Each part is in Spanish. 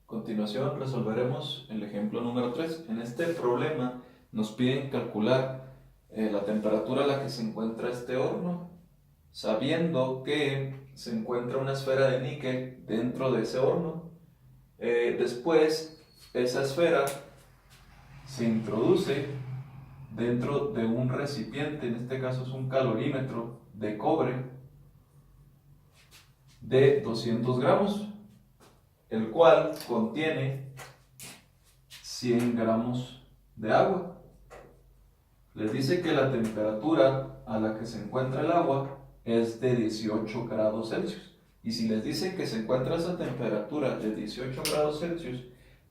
continuación resolveremos el ejemplo número 3. En este problema nos piden calcular la temperatura a la que se encuentra este horno, sabiendo que se encuentra una esfera de níquel dentro de ese horno. Después, esa esfera se introduce dentro de un recipiente, en este caso es un calorímetro de cobre de 200 gramos, el cual contiene 100 gramos de agua. Les dice que la temperatura a la que se encuentra el agua es de 18 grados Celsius. Y si les dice que se encuentra esa temperatura de 18 grados Celsius,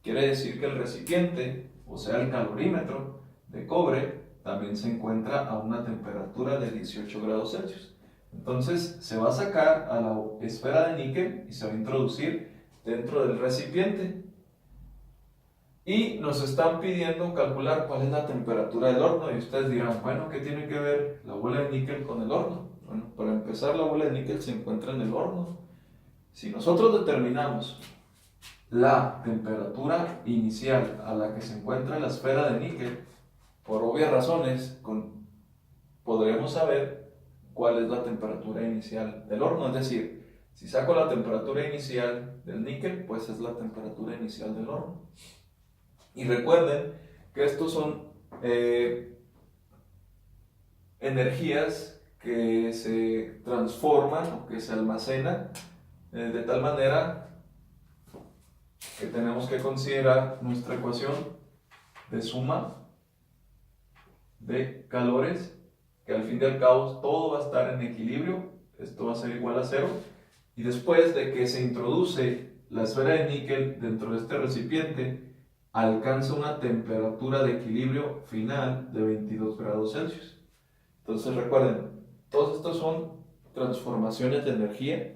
quiere decir que el recipiente, o sea el calorímetro de cobre, también se encuentra a una temperatura de 18 grados Celsius. Entonces se va a sacar a la esfera de níquel y se va a introducir dentro del recipiente. Y nos están pidiendo calcular cuál es la temperatura del horno. Y ustedes dirán, bueno, ¿qué tiene que ver la bola de níquel con el horno? Bueno, para empezar, la bola de níquel se encuentra en el horno. Si nosotros determinamos la temperatura inicial a la que se encuentra la esfera de níquel, por obvias razones, podremos saber cuál es la temperatura inicial del horno. Es decir, si saco la temperatura inicial del níquel, pues es la temperatura inicial del horno. Y recuerden que estos son energías que se transforman o que se almacenan de tal manera que tenemos que considerar nuestra ecuación de suma de calores, que al fin y al cabo todo va a estar en equilibrio, esto va a ser igual a 0, y después de que se introduce la esfera de níquel dentro de este recipiente, alcanza una temperatura de equilibrio final de 22 grados Celsius. Entonces recuerden, todos estos son transformaciones de energía,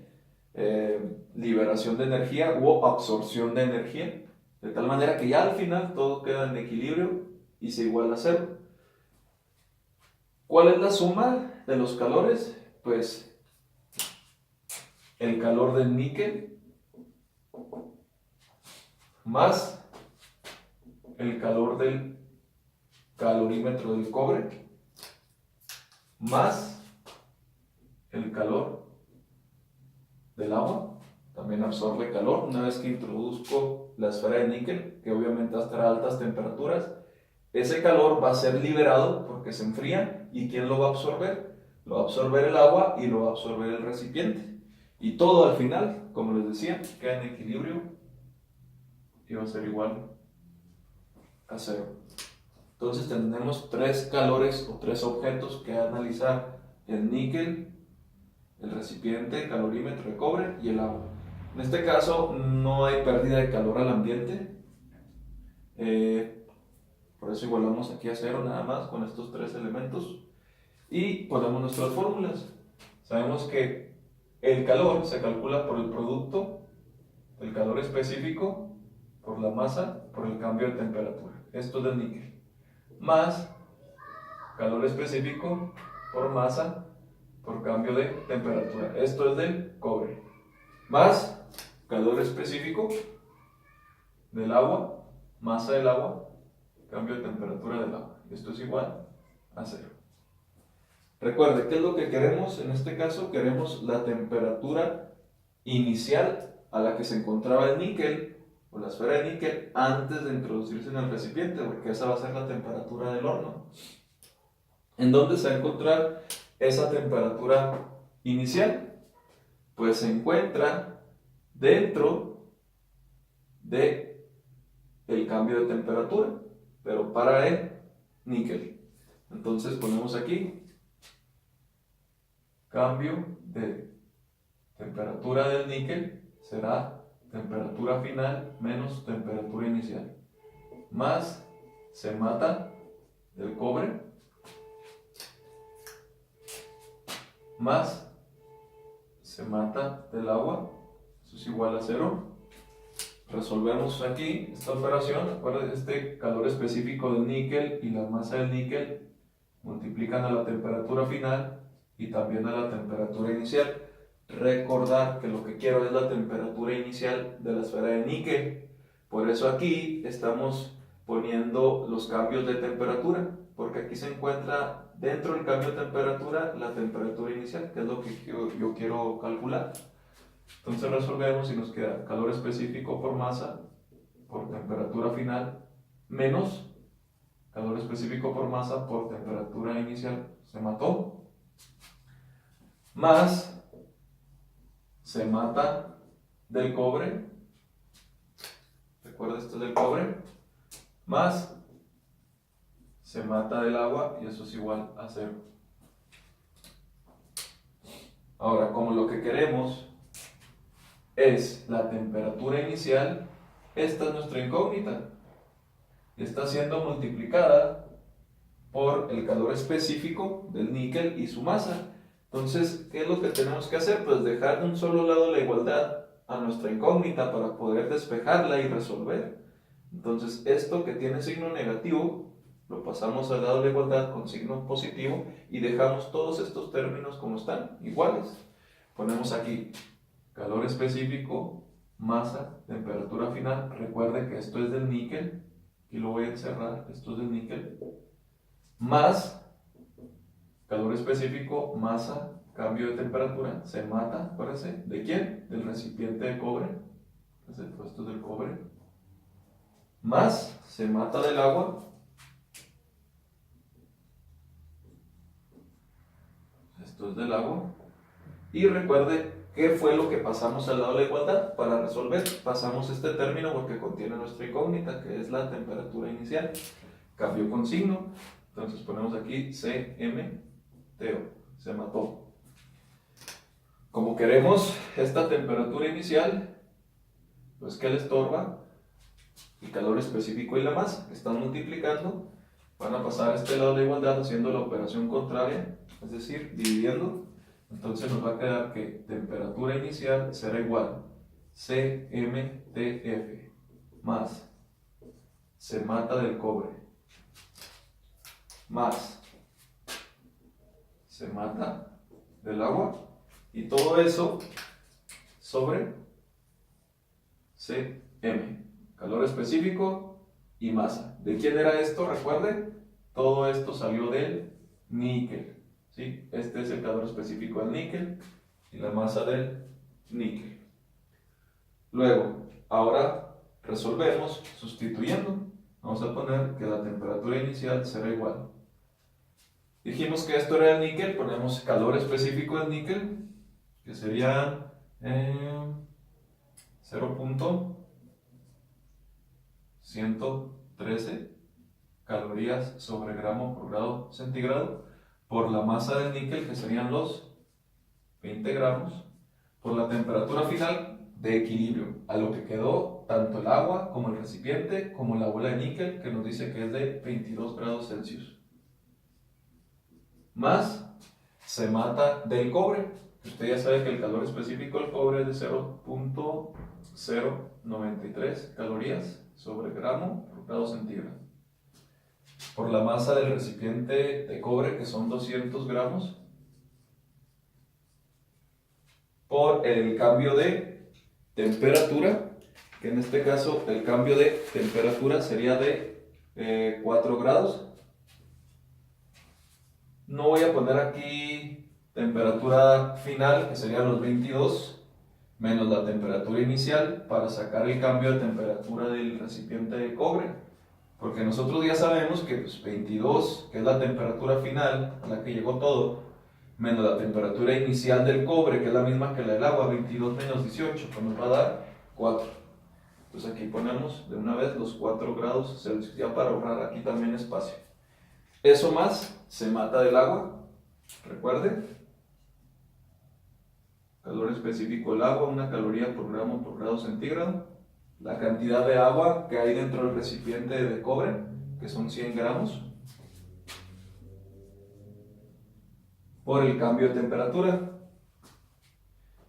liberación de energía o absorción de energía, de tal manera que ya al final todo queda en equilibrio y se iguala a 0. ¿Cuál es la suma de los calores? Pues el calor del níquel más el calor del calorímetro del cobre más el calor del agua, también absorbe calor una vez que introduzco la esfera de níquel, que obviamente va a estar a altas temperaturas. Ese calor va a ser liberado porque se enfría. ¿Y quién lo va a absorber? Lo va a absorber el agua y lo va a absorber el recipiente. Y todo al final, como les decía, queda en equilibrio y va a ser igual a 0. Entonces tenemos 3 calores o 3 objetos que analizar: el níquel, el recipiente, el calorímetro de cobre y el agua. En este caso no hay pérdida de calor al ambiente, por eso igualamos aquí a 0 nada más con estos 3 elementos y ponemos nuestras fórmulas. Sabemos que el calor se calcula por el producto del calor específico por la masa por el cambio de temperatura. Esto es del níquel, más calor específico por masa por cambio de temperatura. Esto es del cobre, más calor específico del agua, masa del agua, cambio de temperatura del agua. Esto es igual a 0. Recuerde, ¿qué es lo que queremos? En este caso queremos la temperatura inicial a la que se encontraba el níquel o la esfera de níquel antes de introducirse en el recipiente, porque esa va a ser la temperatura del horno. ¿En dónde se va a encontrar esa temperatura inicial? Pues se encuentra dentro de el cambio de temperatura, pero para el níquel. Entonces ponemos aquí cambio de temperatura del níquel será temperatura final menos temperatura inicial, más se mata del cobre más se mata del agua, eso es igual a 0. Resolvemos aquí esta operación. Recuerden, este calor específico del níquel y la masa del níquel multiplican a la temperatura final y también a la temperatura inicial. Recordar que lo que quiero es la temperatura inicial de la esfera de níquel. Por eso aquí estamos poniendo los cambios de temperatura, porque aquí se encuentra dentro del cambio de temperatura la temperatura inicial, que es lo que yo quiero calcular. Entonces resolvemos y nos queda calor específico por masa por temperatura final menos calor específico por masa por temperatura inicial, se mató, más se mata del cobre, recuerda esto es del cobre, más se mata del agua y eso es igual a 0. Ahora, como lo que queremos es la temperatura inicial, esta es nuestra incógnita. Está siendo multiplicada por el calor específico del níquel y su masa. Entonces, ¿qué es lo que tenemos que hacer? Pues dejar de un solo lado la igualdad a nuestra incógnita para poder despejarla y resolver. Entonces, esto que tiene signo negativo, lo pasamos al lado de la igualdad con signo positivo y dejamos todos estos términos como están, iguales. Ponemos aquí calor específico, masa, temperatura final. Recuerde que esto es del níquel, y lo voy a encerrar, esto es del níquel, más calor específico, masa, cambio de temperatura, se mata, acuérdense, ¿de quién? Del recipiente de cobre, esto es del cobre, más se mata del agua, esto es del agua, y recuerde qué fue lo que pasamos al lado de la igualdad para resolver. Pasamos este término porque contiene nuestra incógnita, que es la temperatura inicial. Cambió con signo, entonces ponemos aquí CMTO, se mató. Como queremos esta temperatura inicial, pues ¿qué le estorba? El calor específico y la masa, que están multiplicando, van a pasar a este lado de la igualdad haciendo la operación contraria, es decir, dividiendo. Entonces nos va a quedar que temperatura inicial será igual CMTF más se mata del cobre más se mata del agua y todo eso sobre CM, calor específico y masa. ¿De quién era esto? Recuerde, todo esto salió del níquel. ¿Sí? Este es el calor específico del níquel y la masa del níquel. Luego, ahora resolvemos sustituyendo. Vamos a poner que la temperatura inicial será igual. Dijimos que esto era el níquel, ponemos calor específico del níquel, que sería 0.113 calorías sobre gramo por grado centígrado, por la masa del níquel, que serían los 20 gramos, por la temperatura final de equilibrio, a lo que quedó tanto el agua como el recipiente, como la bola de níquel, que nos dice que es de 22 grados Celsius. Más se mata del cobre. Usted ya sabe que el calor específico del cobre es de 0.093 calorías sobre gramo por grado centígrado. Por la masa del recipiente de cobre, que son 200 gramos, por el cambio de temperatura, que en este caso el cambio de temperatura sería de 4 grados. No voy a poner aquí temperatura final, que serían los 22, menos la temperatura inicial, para sacar el cambio de temperatura del recipiente de cobre. Porque nosotros ya sabemos que 22, que es la temperatura final a la que llegó todo, menos la temperatura inicial del cobre, que es la misma que la del agua, 22 menos 18, pues nos va a dar 4. Entonces aquí ponemos de una vez los 4 grados Celsius, ya para ahorrar aquí también espacio. Eso más se mata del agua, recuerde, calor específico del agua, 1 caloría por gramo por grado centígrado, la cantidad de agua que hay dentro del recipiente de cobre, que son 100 gramos, por el cambio de temperatura,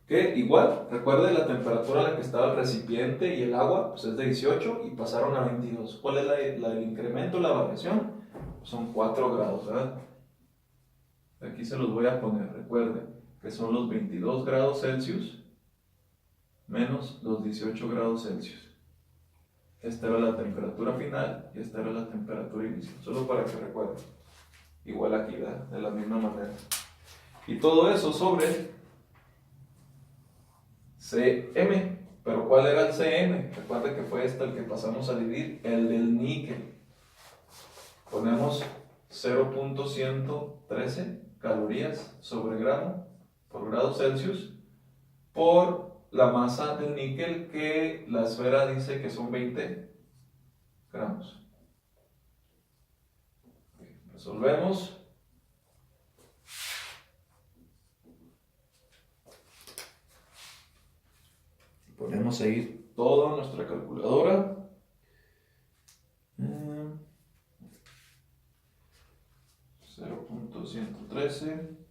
que igual, recuerde la temperatura a la que estaba el recipiente y el agua, pues es de 18 y pasaron a 22. ¿Cuál es el incremento, la variación? Son 4 grados, ¿verdad? Aquí se los voy a poner, recuerden que son los 22 grados Celsius menos los 18 grados Celsius. esta era la temperatura final y esta era la temperatura inicial, solo para que recuerden. Igual aquí, ¿verdad? De la misma manera. Y todo eso sobre Cm. Pero ¿cuál era el Cm? Recuerda que fue este el que pasamos a dividir, el del níquel. Ponemos 0.113 calorías sobre gramo por grado Celsius por la masa del níquel, que la esfera dice que son 20 gramos. Resolvemos. Ponemos ahí toda nuestra calculadora. 0.113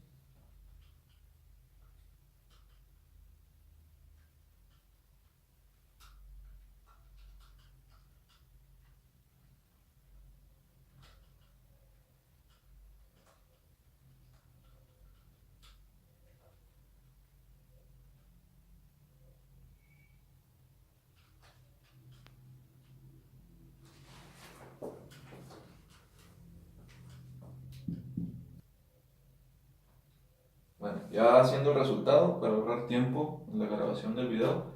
Bueno, ya haciendo el resultado, para ahorrar tiempo en la grabación del video,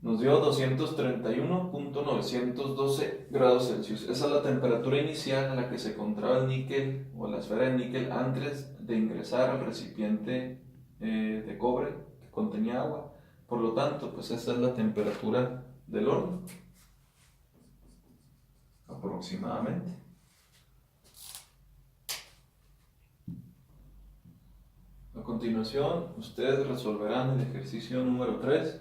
nos dio 231.912 grados Celsius. Esa es la temperatura inicial a la que se encontraba el níquel o la esfera de níquel antes de ingresar al recipiente de cobre que contenía agua. Por lo tanto, pues esa es la temperatura del horno, aproximadamente. A continuación, ustedes resolverán el ejercicio número 3.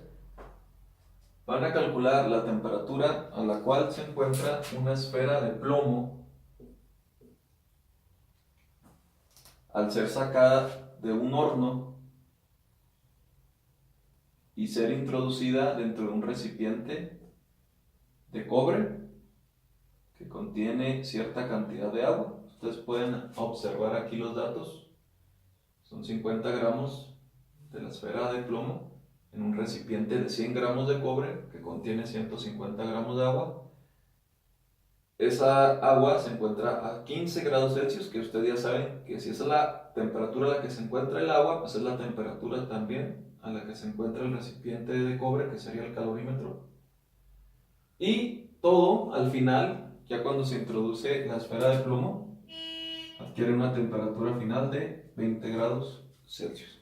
Van a calcular la temperatura a la cual se encuentra una esfera de plomo al ser sacada de un horno y ser introducida dentro de un recipiente de cobre que contiene cierta cantidad de agua. Ustedes pueden observar aquí los datos. Son 50 gramos de la esfera de plomo en un recipiente de 100 gramos de cobre que contiene 150 gramos de agua. Esa agua se encuentra a 15 grados Celsius, que ustedes ya saben que si esa es la temperatura a la que se encuentra el agua, pues es la temperatura también a la que se encuentra el recipiente de cobre, que sería el calorímetro. Y todo al final, ya cuando se introduce la esfera de plomo, adquiere una temperatura final de 20 grados Celsius.